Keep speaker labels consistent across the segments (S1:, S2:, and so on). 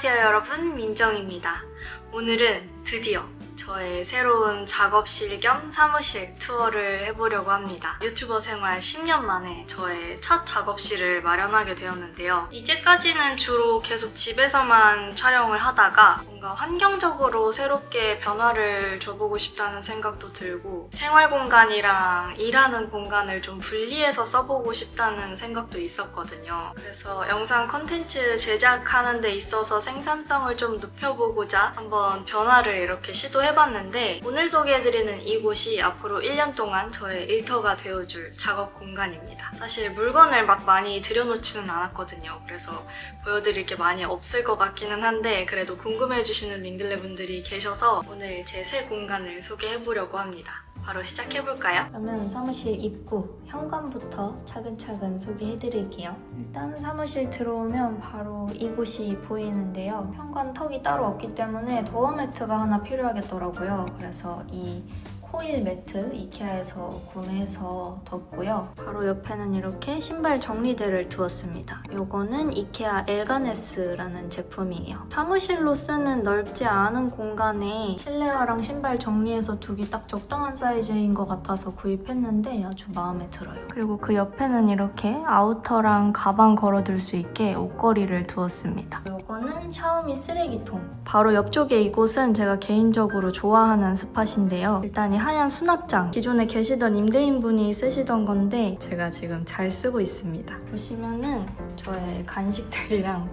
S1: 안녕하세요 여러분, 민정입니다. 오늘은 드디어 저의 새로운 작업실 겸 사무실 투어를 해보려고 합니다. 유튜버 생활 10년 만에 저의 첫 작업실을 마련하게 되었는데요. 이제까지는 주로 계속 집에서만 촬영을 하다가 뭔가 환경적으로 새롭게 변화를 줘보고 싶다는 생각도 들고 생활 공간이랑 일하는 공간을 좀 분리해서 써보고 싶다는 생각도 있었거든요. 그래서 영상 콘텐츠 제작하는 데 있어서 생산성을 좀 높여보고자 한번 변화를 이렇게 시도해봤는데 오늘 소개해드리는 이곳이 앞으로 1년 동안 저의 일터가 되어줄 작업 공간입니다. 사실 물건을 막 많이 들여놓지는 않았거든요. 그래서 보여드릴 게 많이 없을 것 같기는 한데 그래도 궁금해주시는 링들레 분들이 계셔서 오늘 제 새 공간을 소개해보려고 합니다. 바로 시작해볼까요? 그러면 사무실 입구, 현관부터 차근차근 소개해드릴게요. 일단 사무실 들어오면 바로 이곳이 보이는데요. 현관 턱이 따로 없기 때문에 도어 매트가 하나 필요하겠더라고요. 그래서 이 코일 매트 이케아에서 구매해서 뒀고요. 바로 옆에는 이렇게 신발 정리대를 두었습니다. 요거는 이케아 엘가네스라는 제품이에요. 사무실로 쓰는 넓지 않은 공간에 실내화랑 신발 정리해서 두기 딱 적당한 사이즈인 것 같아서 구입했는데 아주 마음에 들어요. 그리고 그 옆에는 이렇게 아우터랑 가방 걸어둘 수 있게 옷걸이를 두었습니다. 요거는 샤오미 쓰레기통. 바로 옆쪽에 이곳은 제가 개인적으로 좋아하는 스팟인데요. 일단 이 하얀 수납장, 기존에 계시던 임대인분이 쓰시던 건데 제가 지금 잘 쓰고 있습니다. 보시면은 저의 간식들이랑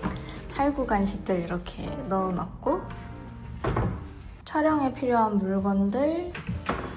S1: 살구 간식들 이렇게 넣어놨고 촬영에 필요한 물건들,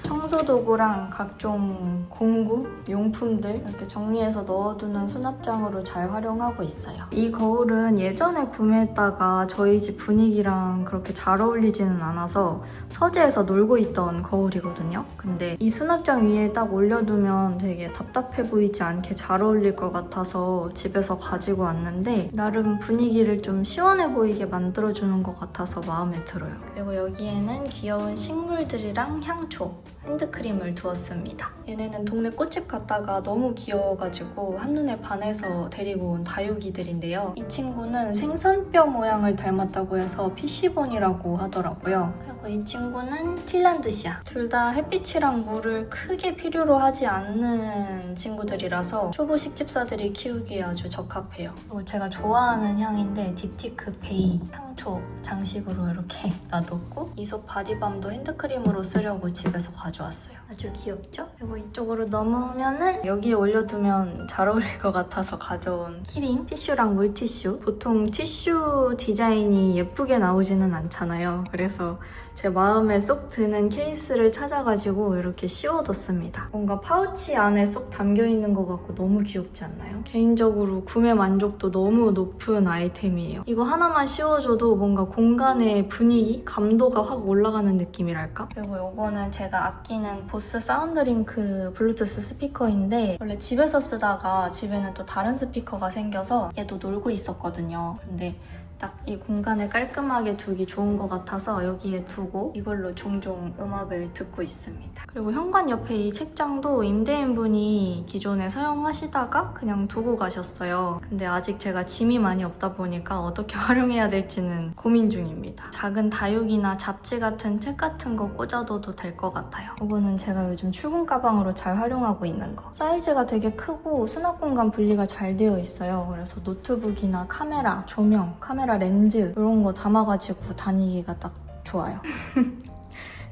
S1: 청소도구랑 각종 공구, 용품들 이렇게 정리해서 넣어두는 수납장으로 잘 활용하고 있어요. 이 거울은 예전에 구매했다가 저희 집 분위기랑 그렇게 잘 어울리지는 않아서 서재에서 놀고 있던 거울이거든요. 근데 이 수납장 위에 딱 올려두면 되게 답답해 보이지 않게 잘 어울릴 것 같아서 집에서 가지고 왔는데 나름 분위기를 좀 시원해 보이게 만들어주는 것 같아서 마음에 들어요. 그리고 여기에는 귀여운 식물들이랑 향초, 핸드크림을 두었습니다. 얘네는 동네 꽃집 갔다가 너무 귀여워가지고 한눈에 반해서 데리고 온 다육이들인데요. 이 친구는 생선뼈 모양을 닮았다고 해서 피쉬본이라고 하더라고요. 그리고 이 친구는 틸란드시아. 둘 다 햇빛이랑 물을 크게 필요로 하지 않는 친구들이라서 초보 식집사들이 키우기에 아주 적합해요. 그리고 제가 좋아하는 향인데 딥티크 베이 향초 장식으로 이렇게 놔뒀고 이솝 바디밤도 핸드크림으로 쓰려고 집에서 가져왔어요. 아주 귀엽죠? 그리고 이쪽으로 넘어오면은 여기에 올려두면 잘 어울릴 것 같아서 가져온 키링 티슈랑 물티슈. 보통 티슈 디자인이 예쁘게 나오지는 않잖아요. 그래서 제 마음에 쏙 드는 케이스를 찾아가지고 이렇게 씌워뒀습니다. 뭔가 파우치 안에 쏙 담겨있는 것 같고 너무 귀엽지 않나요? 개인적으로 구매 만족도 너무 높은 아이템이에요. 이거 하나만 씌워줘도 뭔가 공간의 분위기, 감도가 확 올라가는 느낌이랄까? 그리고 이거는 제가 아끼는 보스 사운드링크 블루투스 스피커인데 원래 집에서 쓰다가 집에는 또 다른 스피커가 생겨서 얘도 놀고 있었거든요. 근데 딱 이 공간을 깔끔하게 두기 좋은 것 같아서 여기에 두고 이걸로 종종 음악을 듣고 있습니다. 그리고 현관 옆에 이 책장도 임대인분이 기존에 사용하시다가 그냥 두고 가셨어요. 근데 아직 제가 짐이 많이 없다 보니까 어떻게 활용해야 될지는 고민 중입니다. 작은 다육이나 잡지 같은 책 같은 거 꽂아둬도 될 것 같아요. 이거는 제가 요즘 출근 가방으로 잘 활용하고 있는 거. 사이즈가 되게 크고 수납 공간 분리가 잘 되어 있어요. 그래서 노트북이나 카메라, 조명, 카메라 렌즈 이런 거 담아가지고 다니기가 딱 좋아요.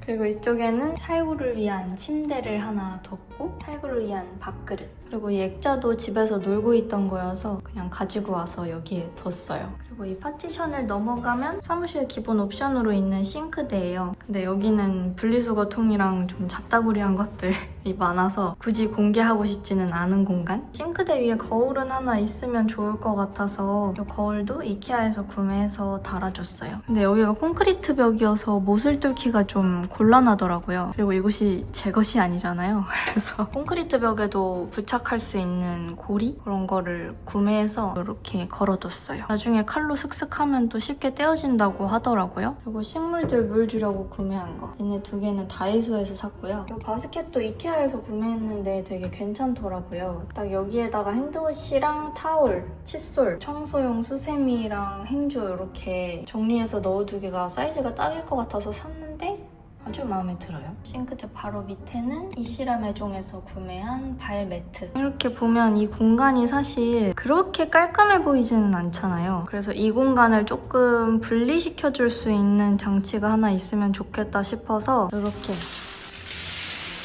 S1: 그리고 이쪽에는 살구를 위한 침대를 하나 뒀고 살구를 위한 밥그릇 그리고 이 액자도 집에서 놀고 있던 거여서 그냥 가지고 와서 여기에 뒀어요. 그리고 이 파티션을 넘어가면 사무실 기본 옵션으로 있는 싱크대예요. 근데 여기는 분리수거통이랑 좀 잡다구리한 것들이 많아서 굳이 공개하고 싶지는 않은 공간? 싱크대 위에 거울은 하나 있으면 좋을 것 같아서 이 거울도 이케아에서 구매해서 달아줬어요. 근데 여기가 콘크리트 벽이어서 못을 뚫기가 좀 곤란하더라고요. 그리고 이곳이 제 것이 아니잖아요. 그래서 콘크리트 벽에도 부착할 수 있는 고리? 그런 거를 구매해서 이렇게 걸어뒀어요. 나중에 칼로 칼로 슥슥하면 또 쉽게 떼어진다고 하더라고요. 그리고 식물들 물 주려고 구매한 거. 얘네 두 개는 다이소에서 샀고요. 이 바스켓도 이케아에서 구매했는데 되게 괜찮더라고요. 딱 여기에다가 핸드워시랑 타올, 칫솔, 청소용 수세미랑 행주 이렇게 정리해서 넣어두기가 사이즈가 딱일 것 같아서 샀는데 아주 마음에 들어요. 싱크대 바로 밑에는 이시라메종에서 구매한 발 매트. 이렇게 보면 이 공간이 사실 그렇게 깔끔해 보이지는 않잖아요. 그래서 이 공간을 조금 분리시켜줄 수 있는 장치가 하나 있으면 좋겠다 싶어서 이렇게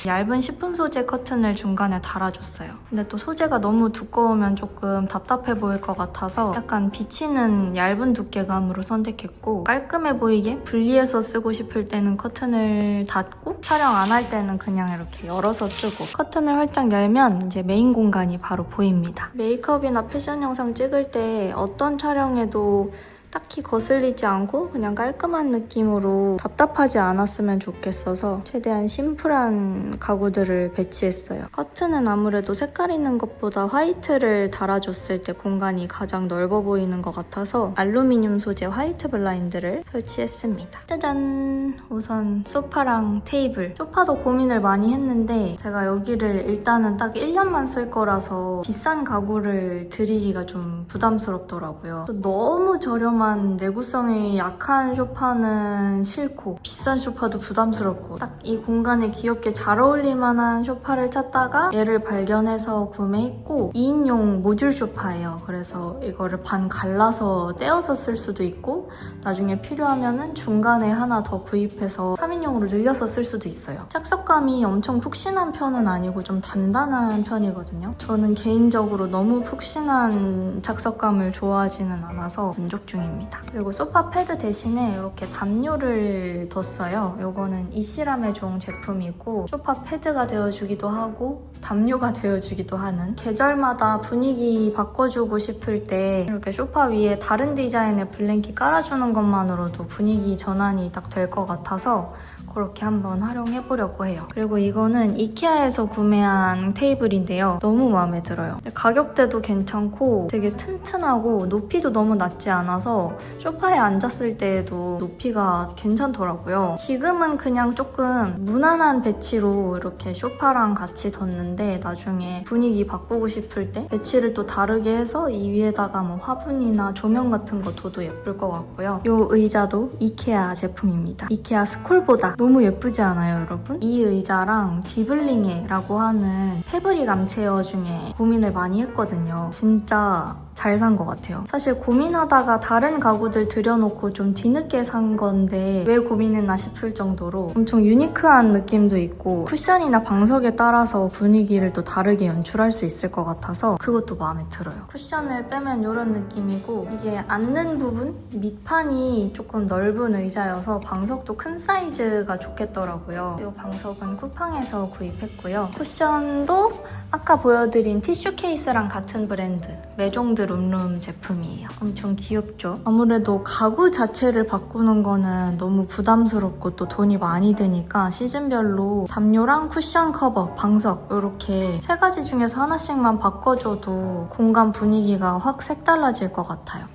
S1: 얇은 시폰 소재 커튼을 중간에 달아줬어요. 근데 또 소재가 너무 두꺼우면 조금 답답해 보일 것 같아서 약간 비치는 얇은 두께감으로 선택했고 깔끔해 보이게 분리해서 쓰고 싶을 때는 커튼을 닫고 촬영 안 할 때는 그냥 이렇게 열어서 쓰고 커튼을 활짝 열면 이제 메인 공간이 바로 보입니다. 메이크업이나 패션 영상 찍을 때 어떤 촬영에도 딱히 거슬리지 않고 그냥 깔끔한 느낌으로 답답하지 않았으면 좋겠어서 최대한 심플한 가구들을 배치했어요. 커튼은 아무래도 색깔 있는 것보다 화이트를 달아줬을 때 공간이 가장 넓어 보이는 것 같아서 알루미늄 소재 화이트 블라인드를 설치했습니다. 짜잔! 우선 소파랑 테이블. 소파도 고민을 많이 했는데 제가 여기를 일단은 딱 1년만 쓸 거라서 비싼 가구를 들이기가 좀 부담스럽더라고요. 또 너무 저렴한 내구성이 약한 소파는 싫고 비싼 소파도 부담스럽고 딱 이 공간에 귀엽게 잘 어울릴 만한 소파를 찾다가 얘를 발견해서 구매했고 2인용 모듈 소파예요. 그래서 이거를 반 갈라서 떼어서 쓸 수도 있고 나중에 필요하면은 중간에 하나 더 구입해서 3인용으로 늘려서 쓸 수도 있어요. 착석감이 엄청 푹신한 편은 아니고 좀 단단한 편이거든요. 저는 개인적으로 너무 푹신한 착석감을 좋아하지는 않아서 만족 중입니다. 그리고 소파 패드 대신에 이렇게 담요를 뒀어요. 이거는 이시라메종 제품이고 소파 패드가 되어주기도 하고 담요가 되어주기도 하는 계절마다 분위기 바꿔주고 싶을 때 이렇게 소파 위에 다른 디자인의 블랭킷 깔아주는 것만으로도 분위기 전환이 딱 될 것 같아서 그렇게 한번 활용해보려고 해요. 그리고 이거는 이케아에서 구매한 테이블인데요. 너무 마음에 들어요. 가격대도 괜찮고 되게 튼튼하고 높이도 너무 낮지 않아서 소파에 앉았을 때에도 높이가 괜찮더라고요. 지금은 그냥 조금 무난한 배치로 이렇게 소파랑 같이 뒀는데 나중에 분위기 바꾸고 싶을 때 배치를 또 다르게 해서 이 위에다가 뭐 화분이나 조명 같은 거 둬도 예쁠 것 같고요. 이 의자도 이케아 제품입니다. 이케아 스콜보다 너무 예쁘지 않아요, 여러분? 이 의자랑 기블링에라고 하는 패브릭 암체어 중에 고민을 많이 했거든요. 진짜 잘 산 것 같아요. 사실 고민하다가 다른 가구들 들여놓고 좀 뒤늦게 산 건데 왜 고민했나 싶을 정도로 엄청 유니크한 느낌도 있고 쿠션이나 방석에 따라서 분위기를 또 다르게 연출할 수 있을 것 같아서 그것도 마음에 들어요. 쿠션을 빼면 이런 느낌이고 이게 앉는 부분? 밑판이 조금 넓은 의자여서 방석도 큰 사이즈가 좋겠더라고요. 이 방석은 쿠팡에서 구입했고요. 쿠션도 아까 보여드린 티슈 케이스랑 같은 브랜드 메종드 룸룸 제품이에요. 엄청 귀엽죠? 아무래도 가구 자체를 바꾸는 거는 너무 부담스럽고 또 돈이 많이 드니까 시즌별로 담요랑 쿠션 커버, 방석 이렇게 세 가지 중에서 하나씩만 바꿔줘도 공간 분위기가 확 색달라질 것 같아요.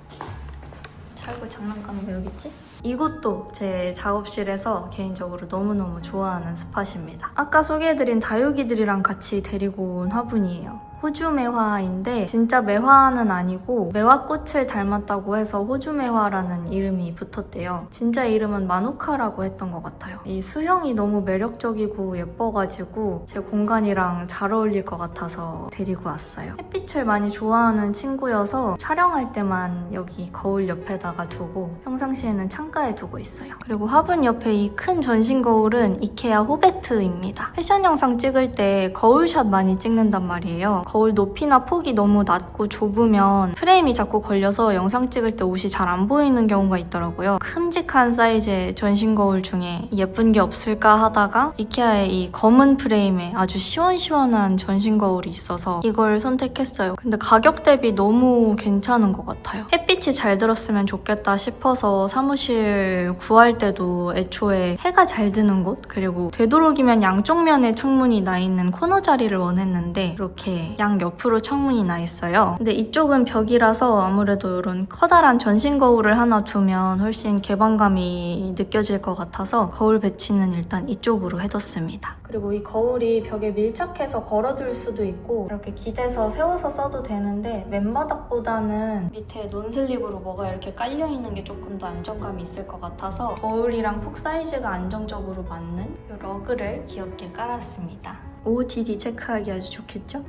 S1: 찰구 장난감 왜 여기 있지? 이곳도 제 작업실에서 개인적으로 너무너무 좋아하는 스팟입니다. 아까 소개해드린 다육이들이랑 같이 데리고 온 화분이에요. 호주 매화인데 진짜 매화는 아니고 매화꽃을 닮았다고 해서 호주 매화라는 이름이 붙었대요. 진짜 이름은 마누카라고 했던 것 같아요. 이 수형이 너무 매력적이고 예뻐가지고 제 공간이랑 잘 어울릴 것 같아서 데리고 왔어요. 햇빛을 많이 좋아하는 친구여서 촬영할 때만 여기 거울 옆에다가 두고 평상시에는 창가에 두고 있어요. 그리고 화분 옆에 이 큰 전신 거울은 이케아 호베트입니다. 패션 영상 찍을 때 거울샷 많이 찍는단 말이에요. 거울 높이나 폭이 너무 낮고 좁으면 프레임이 자꾸 걸려서 영상 찍을 때 옷이 잘 안 보이는 경우가 있더라고요. 큼직한 사이즈의 전신 거울 중에 예쁜 게 없을까 하다가 이케아의 이 검은 프레임에 아주 시원시원한 전신 거울이 있어서 이걸 선택했어요. 근데 가격 대비 너무 괜찮은 것 같아요. 햇빛이 잘 들었으면 좋겠다 싶어서 사무실 구할 때도 애초에 해가 잘 드는 곳 그리고 되도록이면 양쪽 면에 창문이 나 있는 코너 자리를 원했는데 이렇게 양 옆으로 창문이 나 있어요. 근데 이쪽은 벽이라서 아무래도 이런 커다란 전신 거울을 하나 두면 훨씬 개방감이 느껴질 것 같아서 거울 배치는 일단 이쪽으로 해뒀습니다. 그리고 이 거울이 벽에 밀착해서 걸어둘 수도 있고 이렇게 기대서 세워서 써도 되는데 맨바닥보다는 밑에 논슬립으로 뭐가 이렇게 깔려있는 게 조금 더 안정감이 있을 것 같아서 거울이랑 폭 사이즈가 안정적으로 맞는 이 러그를 귀엽게 깔았습니다. OOTD 체크하기 아주 좋겠죠?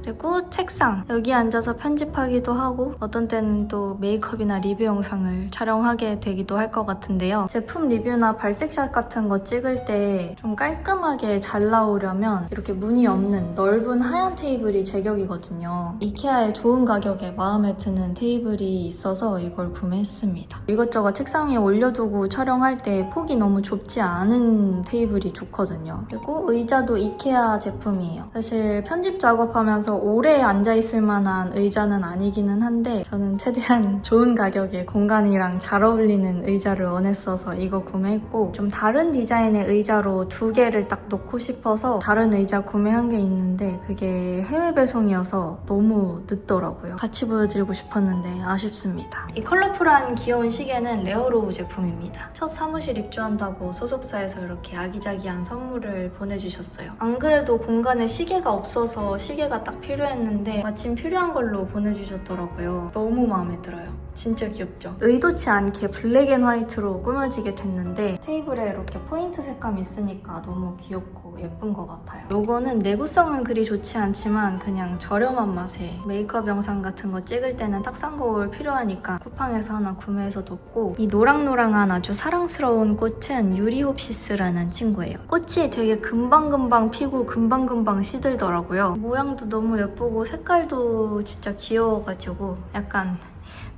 S1: 그리고 책상, 여기 앉아서 편집하기도 하고 어떤 때는 또 메이크업이나 리뷰 영상을 촬영하게 되기도 할 것 같은데요. 제품 리뷰나 발색샷 같은 거 찍을 때 좀 깔끔하게 잘 나오려면 이렇게 무늬 없는 넓은 하얀 테이블이 제격이거든요. 이케아에 좋은 가격에 마음에 드는 테이블이 있어서 이걸 구매했습니다. 이것저것 책상 위에 올려두고 촬영할 때 폭이 너무 좁지 않은 테이블이 좋거든요. 그리고 의자도 이케아 제품이에요. 사실 편집 작업하면서 오래 앉아있을 만한 의자는 아니기는 한데 저는 최대한 좋은 가격에 공간이랑 잘 어울리는 의자를 원했어서 이거 구매했고 좀 다른 디자인의 의자로 2개를 딱 놓고 싶어서 다른 의자 구매한 게 있는데 그게 해외 배송이어서 너무 늦더라고요. 같이 보여드리고 싶었는데 아쉽습니다. 이 컬러풀한 귀여운 시계는 레어로우 제품입니다. 첫 사무실 입주한다고 소속사에서 이렇게 아기자기한 선물을 보내주셨어요. 안 그래도 공간에 시계가 없어서 시계가 딱 필요했는데 마침 필요한 걸로 보내주셨더라고요. 너무 마음에 들어요. 진짜 귀엽죠? 의도치 않게 블랙 앤 화이트로 꾸며지게 됐는데 테이블에 이렇게 포인트 색감이 있으니까 너무 귀엽고 예쁜 것 같아요. 이거는 내구성은 그리 좋지 않지만 그냥 저렴한 맛에 메이크업 영상 같은 거 찍을 때는 탁상 거울 필요하니까 쿠팡에서 하나 구매해서 뒀고 이 노랑노랑한 아주 사랑스러운 꽃은 유리홉시스라는 친구예요. 꽃이 되게 금방금방 피고 금방금방 시들더라고요. 모양도 너무 예쁘고 색깔도 진짜 귀여워가지고 약간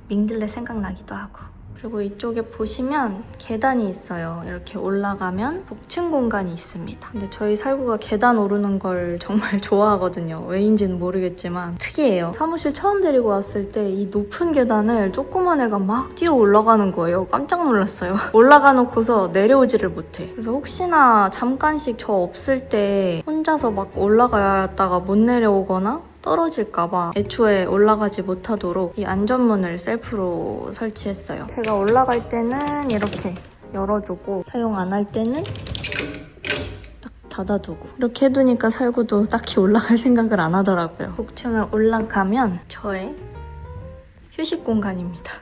S1: 밍들레 생각나기도 하고. 그리고 이쪽에 보시면 계단이 있어요. 이렇게 올라가면 복층 공간이 있습니다. 근데 저희 살구가 계단 오르는 걸 정말 좋아하거든요. 왜인지는 모르겠지만 특이해요. 사무실 처음 데리고 왔을 때 이 높은 계단을 조그만 애가 막 뛰어 올라가는 거예요. 깜짝 놀랐어요. 올라가 놓고서 내려오지를 못해. 그래서 혹시나 잠깐씩 저 없을 때 혼자서 막 올라갔다가 못 내려오거나 떨어질까봐 애초에 올라가지 못하도록 이 안전문을 셀프로 설치했어요. 제가 올라갈 때는 이렇게 열어두고 사용 안 할 때는 딱 닫아두고 이렇게 해두니까 살구도 딱히 올라갈 생각을 안 하더라고요. 복층을 올라가면 저의 휴식 공간입니다.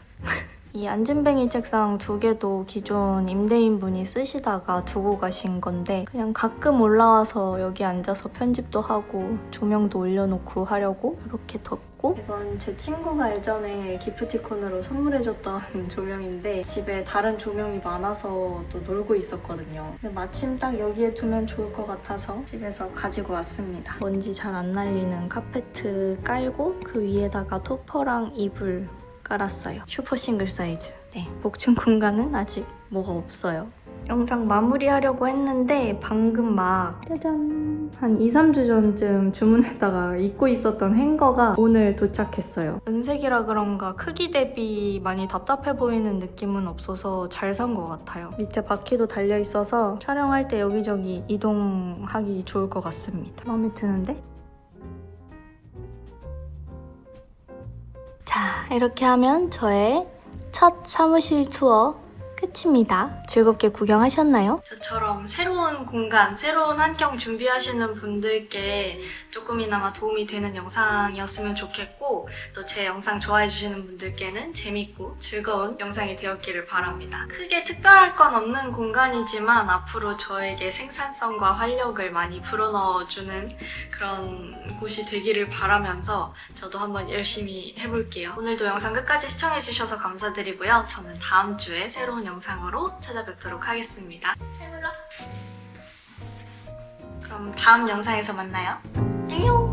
S1: 이 안진뱅이 책상 2개도 기존 임대인분이 쓰시다가 두고 가신 건데 그냥 가끔 올라와서 여기 앉아서 편집도 하고 조명도 올려놓고 하려고 이렇게 뒀고 이건 제 친구가 예전에 기프티콘으로 선물해줬던 조명인데 집에 다른 조명이 많아서 또 놀고 있었거든요. 근데 마침 딱 여기에 두면 좋을 것 같아서 집에서 가지고 왔습니다. 먼지 잘 안 날리는 카페트 깔고 그 위에다가 토퍼랑 이불 깔았어요. 슈퍼 싱글 사이즈. 네, 복층 공간은 아직 뭐가 없어요. 영상 마무리하려고 했는데 방금 막 짜잔! 한 2-3주 전쯤 주문했다가 잊고 있었던 행거가 오늘 도착했어요. 은색이라 그런가 크기 대비 많이 답답해 보이는 느낌은 없어서 잘 산 것 같아요. 밑에 바퀴도 달려있어서 촬영할 때 여기저기 이동하기 좋을 것 같습니다. 마음에 드는데? 자, 이렇게 하면 저의 첫 사무실 투어 끝입니다. 즐겁게 구경하셨나요? 저처럼 새로운 공간, 새로운 환경 준비하시는 분들께 조금이나마 도움이 되는 영상이었으면 좋겠고 또 제 영상 좋아해주시는 분들께는 재밌고 즐거운 영상이 되었기를 바랍니다. 크게 특별할 건 없는 공간이지만 앞으로 저에게 생산성과 활력을 많이 불어넣어주는 그런 곳이 되기를 바라면서 저도 한번 열심히 해볼게요. 오늘도 영상 끝까지 시청해주셔서 감사드리고요. 저는 다음 주에 새로운 영상으로 찾아뵙도록 하겠습니다. 잘 몰라. 그럼 다음 영상에서 만나요. 안녕!